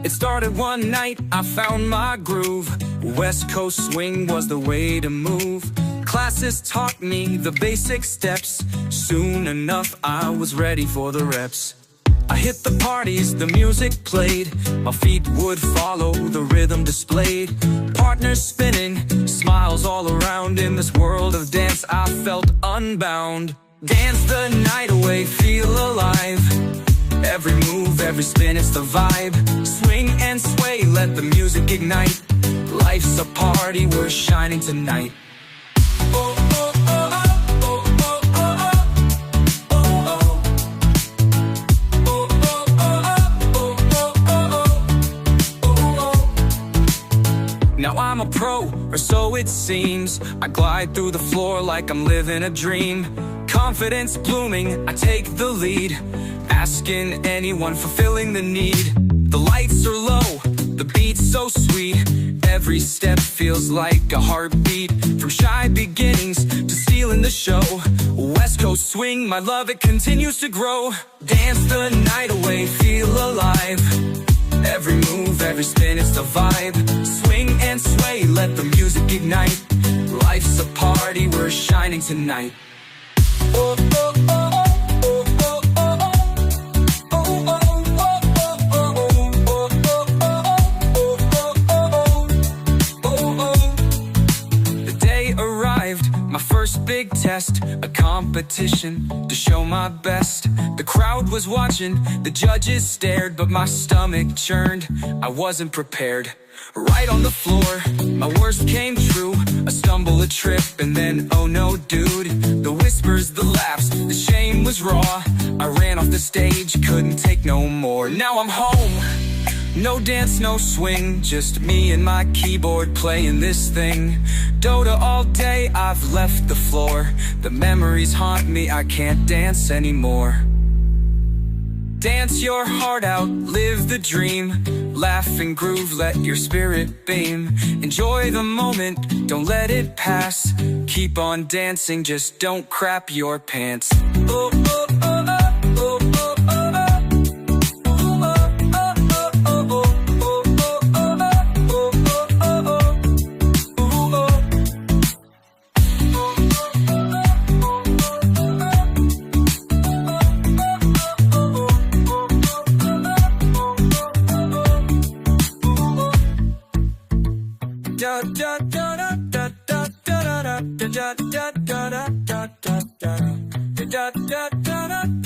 It started one night, I found my groove. West Coast swing was the way to move. Classes taught me the basic steps. Soon enough, I was ready for the reps. I hit the parties, the music played. My feet would follow the rhythm displayed. Partners spinning, smiles all around. In this world of dance, I felt unbound. Dance the night away, feel alive. Every move, every spin, it's the vibe. Swing and sway, let the music ignite. Life's a party, we're shining tonight. Now I'm a pro, or so it seems. I glide through the floor like I'm living a dream. Confidence blooming, I take the lead. Asking anyone, fulfilling the need. The lights are low, the beat's so sweet. Every step feels like a heartbeat. From shy beginnings to stealing the show. West Coast swing, my love, it continues to grow. Dance the night away, feel alive. Every move, every spin, it's the vibe. Swing and sway, let the music ignite. Life's a party, we're shining tonight. Oh, oh, oh. My first big test, a competition to show my best. The crowd was watching, the judges stared, but my stomach churned, I wasn't prepared. Right on the floor, my worst came true. A stumble, a trip, and then oh no dude. The whispers, the laughs, the shame was raw. I ran off the stage, couldn't take no more. Now I'm home. No dance, no swing, just me and my keyboard playing this thing. Dota all day, I've left the floor. The memories haunt me, I can't dance anymore. Dance your heart out, live the dream. Laugh and groove, let your spirit beam. Enjoy the moment, don't let it pass. Keep on dancing, just don't crap your pants. Oh, oh, oh, oh, oh, oh, oh. Da da da da da da da da da da da da da da da da da da